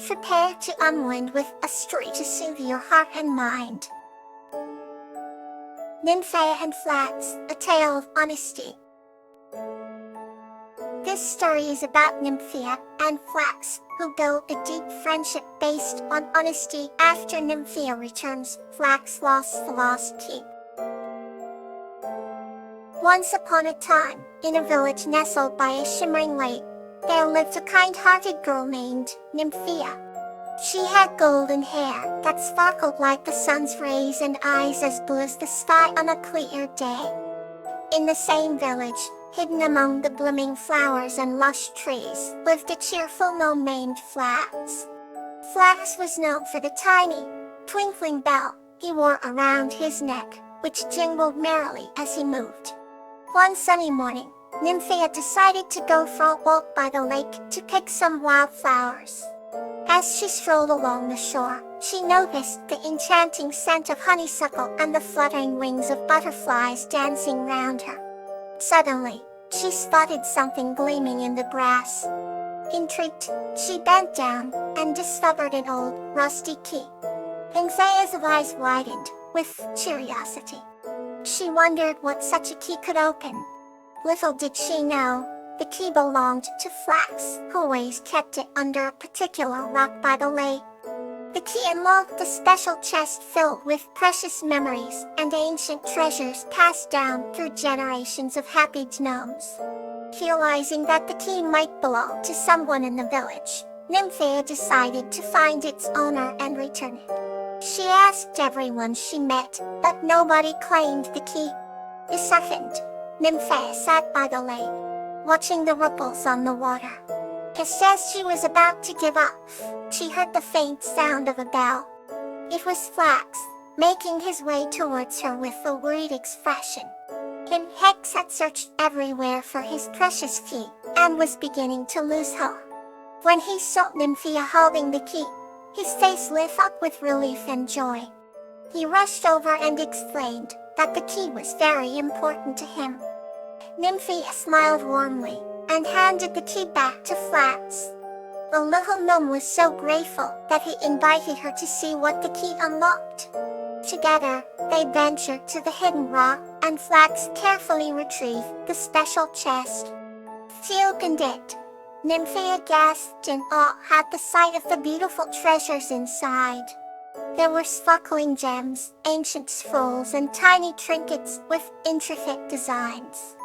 Prepare to unwind with a story to soothe your heart and mind. Nymphaea and Flax, A Tale of Honesty. This story is about Nymphaea and Flax, who build a deep friendship based on honesty. After Nymphaea returns, Flax lost the lost key. Once upon a time, in a village nestled by a shimmering lake, there lived a kind-hearted girl named Nymphaea. She had golden hair that sparkled like the sun's rays and eyes as blue as the sky on a clear day. In the same village, hidden among the blooming flowers and lush trees, lived a cheerful gnome named Flax. Flax was known for the tiny, twinkling bell he wore around his neck, which jingled merrily as he moved. One sunny morning, Nymphaea decided to go for a walk by the lake to pick some wildflowers. As she strolled along the shore, she noticed the enchanting scent of honeysuckle and the fluttering wings of butterflies dancing round her. Suddenly, she spotted something gleaming in the grass. Intrigued, she bent down and discovered an old, rusty key. Nymphaea's eyes widened with curiosity. She wondered what such a key could open. Little did she know, the key belonged to Flax, who always kept it under a particular rock by the lake. The key unlocked a special chest filled with precious memories and ancient treasures passed down through generations of happy gnomes. Realizing that the key might belong to someone in the village, Nymphaea decided to find its owner and return it. She asked everyone she met, but nobody claimed the key. Disheartened, Nymphaea sat by the lake, watching the ripples on the water. Just as she was about to give up, she heard the faint sound of a bell. It was Flax, making his way towards her with a worried expression. Hex had searched everywhere for his precious key, and was beginning to lose hope. When he saw Nymphaea holding the key, his face lit up with relief and joy. He rushed over and explained that the key was very important to him. Nymphaea smiled warmly and handed the key back to Flax. The little gnome was so grateful that he invited her to see what the key unlocked. Together, they ventured to the hidden rock, and Flax carefully retrieved the special chest. She opened it. Nymphaea gasped in awe at the sight of the beautiful treasures inside. There were sparkling gems, ancient scrolls, and tiny trinkets with intricate designs.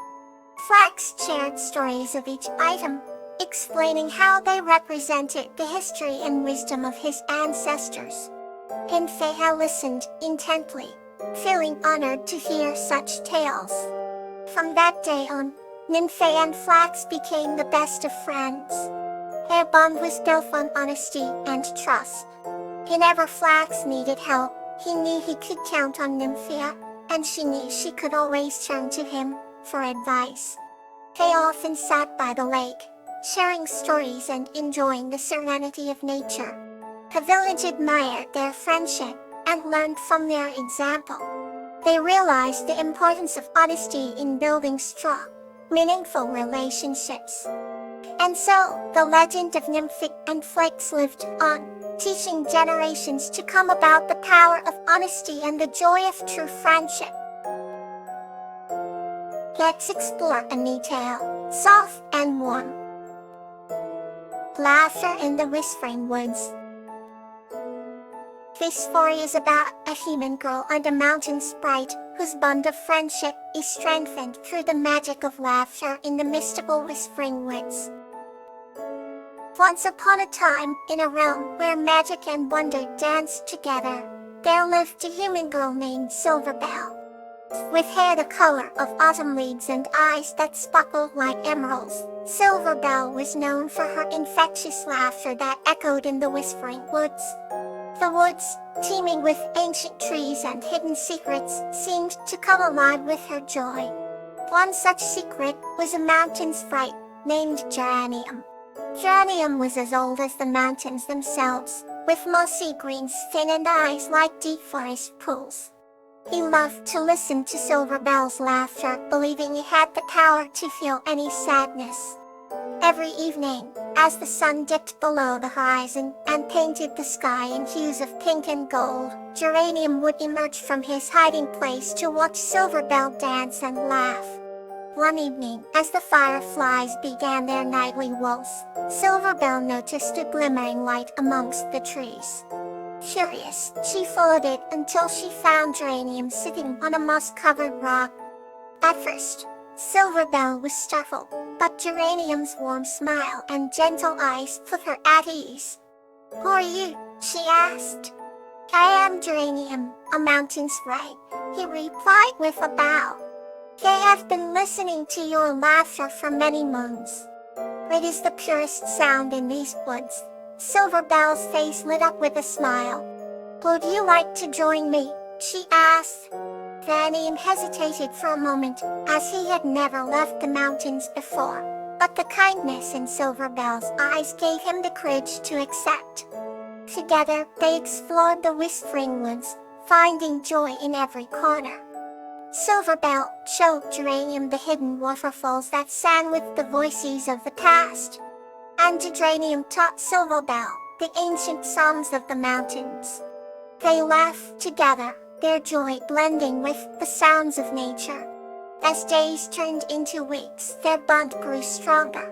Flax shared stories of each item, explaining how they represented the history and wisdom of his ancestors. Nymphaea listened intently, feeling honored to hear such tales. From that day on, Nymphaea and Flax became the best of friends. Their bond was built on honesty and trust. Whenever Flax needed help, he knew he could count on Nymphaea, and she knew she could always turn to him for advice. They often sat by the lake, sharing stories and enjoying the serenity of nature. The village admired their friendship and learned from their example. They realized the importance of honesty in building strong, meaningful relationships. And so, the legend of Nymphaea and Flax lived on, teaching generations to come about the power of honesty and the joy of true friendship. Let's explore a new tale, soft and warm. Laughter in the Whispering Woods. This story is about a human girl and a mountain sprite, whose bond of friendship is strengthened through the magic of laughter in the mystical Whispering Woods. Once upon a time, in a realm where magic and wonder danced together, there lived a human girl named Silverbell. With hair the color of autumn leaves and eyes that sparkled like emeralds, Silverbell was known for her infectious laughter that echoed in the Whispering Woods. The woods, teeming with ancient trees and hidden secrets, seemed to come alive with her joy. One such secret was a mountain sprite named Geranium. Geranium was as old as the mountains themselves, with mossy green skin and eyes like deep forest pools. He loved to listen to Silverbell's laughter, believing he had the power to heal any sadness. Every evening, As the sun dipped below the horizon and painted the sky in hues of pink and gold, Geranium would emerge from his hiding place to watch Silverbell dance and laugh. One evening, as the fireflies began their nightly waltz, Silverbell noticed a glimmering light amongst the trees. Curious, she followed it until she found Geranium sitting on a moss-covered rock. At first, Silverbell was startled, but Geranium's warm smile and gentle eyes put her at ease. "Who are you?" she asked. "I am Geranium, a mountain sprite," he replied with a bow. "They have been listening to your laughter for many moons. It is the purest sound in these woods." Silverbell's face lit up with a smile. "Would you like to join me?" she asked. Geranium hesitated for a moment, as he had never left the mountains before, but the kindness in Silverbell's eyes gave him the courage to accept. Together, they explored the whispering woods, finding joy in every corner. Silverbell showed Geranium the hidden waterfalls that sang with the voices of the past. And Geranium taught Silverbell the ancient songs of the mountains. They laughed together, their joy blending with the sounds of nature. As days turned into weeks, their bond grew stronger.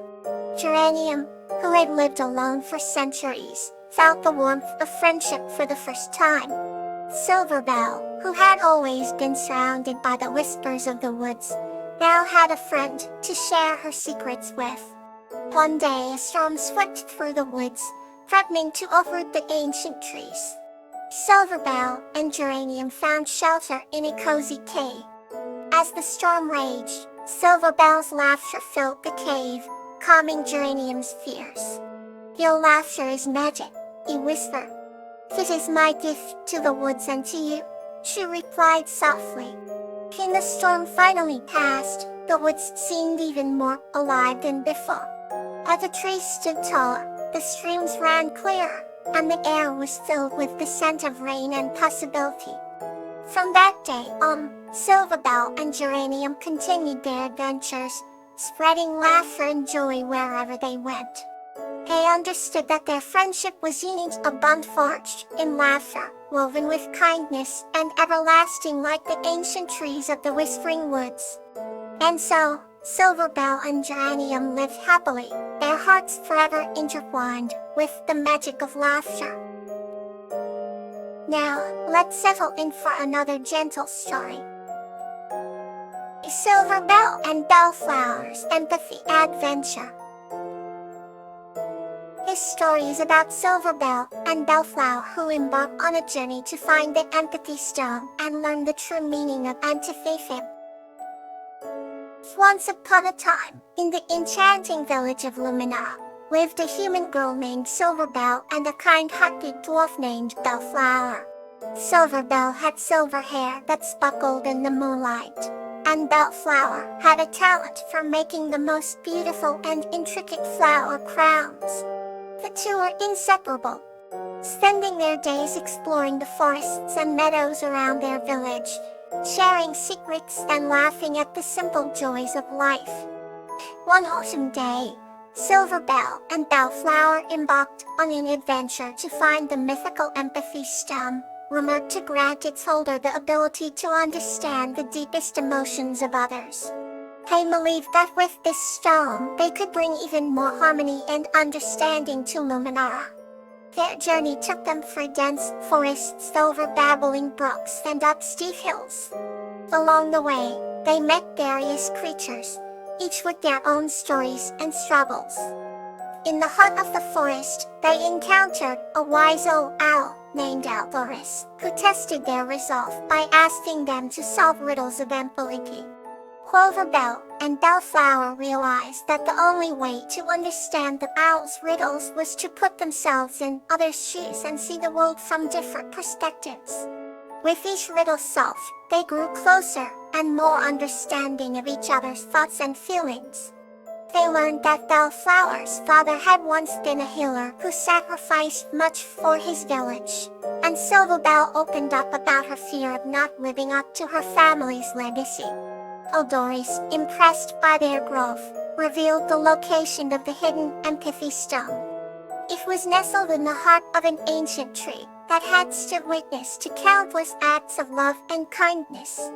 Geranium, who had lived alone for centuries, felt the warmth of friendship for the first time. Silverbell, who had always been surrounded by the whispers of the woods, now had a friend to share her secrets with. One day a storm swept through the woods, threatening to uproot the ancient trees. Silverbell and Geranium found shelter in a cozy cave. As the storm raged, Silverbell's laughter filled the cave, calming Geranium's fears. "Your laughter is magic," he whispered. "It is my gift to the woods and to you," she replied softly. When the storm finally passed, the woods seemed even more alive than before. As the trees stood taller, the streams ran clearer, and the air was filled with the scent of rain and possibility. From that day on, Silverbell and Geranium continued their adventures, spreading laughter and joy wherever they went. They understood that their friendship was unique, a bond forged in laughter, woven with kindness, and everlasting like the ancient trees of the whispering woods. And so, Silverbell and Geranium lived happily, their hearts forever intertwined with the magic of laughter. Now, let's settle in for another gentle story. Silverbell and Bellflower's Empathy Adventure. This story is about Silverbell and Bellflower who embark on a journey to find the empathy stone and learn the true meaning of empathy. Once upon a time, in the enchanting village of Lumina, lived a human girl named Silverbell and a kind-hearted dwarf named Bellflower. Silverbell had silver hair that sparkled in the moonlight, and Bellflower had a talent for making the most beautiful and intricate flower crowns. The two were inseparable, spending their days exploring the forests and meadows around their village, sharing secrets and laughing at the simple joys of life. One autumn day, Silverbell and Bellflower embarked on an adventure to find the mythical empathy stone, rumored to grant its holder the ability to understand the deepest emotions of others. They believed that with this stone, they could bring even more harmony and understanding to Luminara. Their journey took them through dense forests, over babbling brooks, and up steep hills. Along the way, they met various creatures, each with their own stories and struggles. In the heart of the forest, they encountered a wise old owl named Alvarez, who tested their resolve by asking them to solve riddles of empathy. Silverbell and Bellflower realized that the only way to understand the owl's riddles was to put themselves in others' shoes and see the world from different perspectives. With each riddle solved, they grew closer and more understanding of each other's thoughts and feelings. They learned that Bellflower's father had once been a healer who sacrificed much for his village, and Silverbell opened up about her fear of not living up to her family's legacy. Doris, impressed by their growth, revealed the location of the hidden empathy stone. It was nestled in the heart of an ancient tree that had stood witness to countless acts of love and kindness.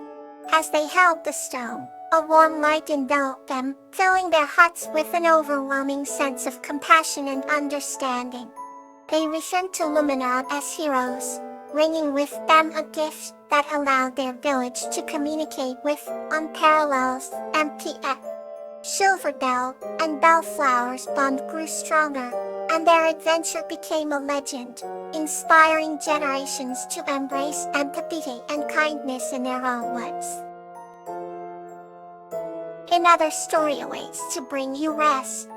As they held the stone, a warm light enveloped them, filling their hearts with an overwhelming sense of compassion and understanding. They returned to Luminard as heroes, bringing with them a gift that allowed their village to communicate with unparalleled MTF. Silverdell and Bellflower's bond grew stronger, and their adventure became a legend, inspiring generations to embrace empathy and kindness in their own ways. Another story awaits to bring you rest.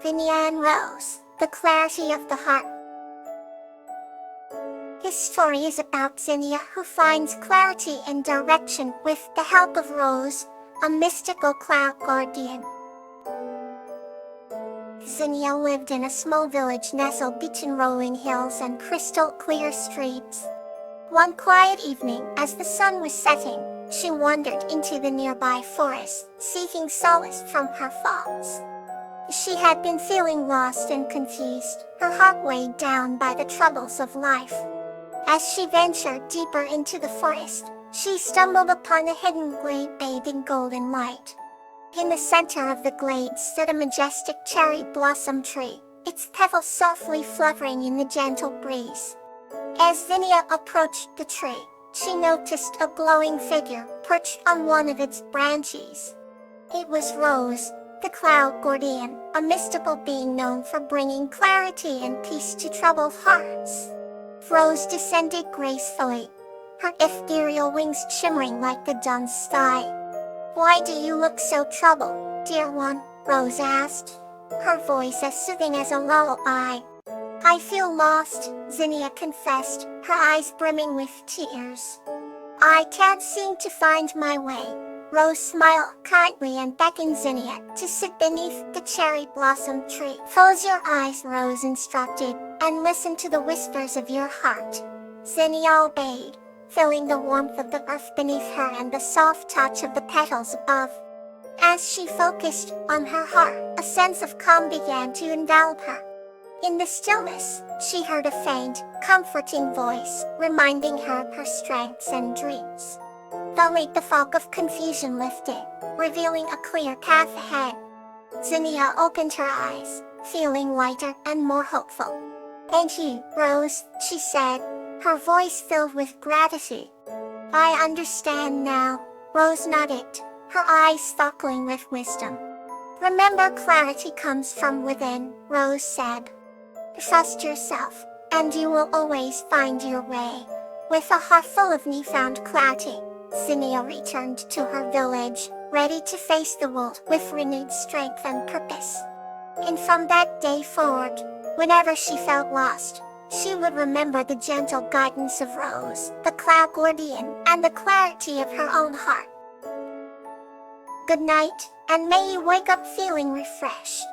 Zinnia and Rose, the clarity of the heart. This story is about Zinnia, who finds clarity and direction with the help of Rose, a mystical cloud guardian. Zinnia lived in a small village nestled between rolling hills and crystal-clear streams. One quiet evening, as the sun was setting, she wandered into the nearby forest, seeking solace from her thoughts. She had been feeling lost and confused, her heart weighed down by the troubles of life. As she ventured deeper into the forest, she stumbled upon a hidden glade bathed in golden light. In the center of the glade stood a majestic cherry blossom tree, its petals softly fluttering in the gentle breeze. As Zinnia approached the tree, she noticed a glowing figure perched on one of its branches. It was Rose, the cloud guardian, a mystical being known for bringing clarity and peace to troubled hearts. Rose descended gracefully, her ethereal wings shimmering like the dawn's sky. "Why do you look so troubled, dear one?" Rose asked, her voice as soothing as a lullaby. "I feel lost," Zinnia confessed, her eyes brimming with tears. "I can't seem to find my way." Rose smiled kindly and beckoned Zinnia to sit beneath the cherry blossom tree. "Close your eyes," Rose instructed, "and listen to the whispers of your heart." Zinnia obeyed, feeling the warmth of the earth beneath her and the soft touch of the petals above. As she focused on her heart, a sense of calm began to envelop her. In the stillness, she heard a faint, comforting voice, reminding her of her strengths and dreams. Suddenly the fog of confusion lifted, revealing a clear path ahead. Zinnia opened her eyes, feeling lighter and more hopeful. "Thank you, Rose," she said, her voice filled with gratitude. "I understand now," Rose nodded, her eyes sparkling with wisdom. "Remember, clarity comes from within," Rose said. "Trust yourself, and you will always find your way." With a heart full of newfound clarity, Zinnia returned to her village, ready to face the world with renewed strength and purpose. And from that day forward, whenever she felt lost, she would remember the gentle guidance of Rose, the cloud guardian, and the clarity of her own heart. Good night, and may you wake up feeling refreshed.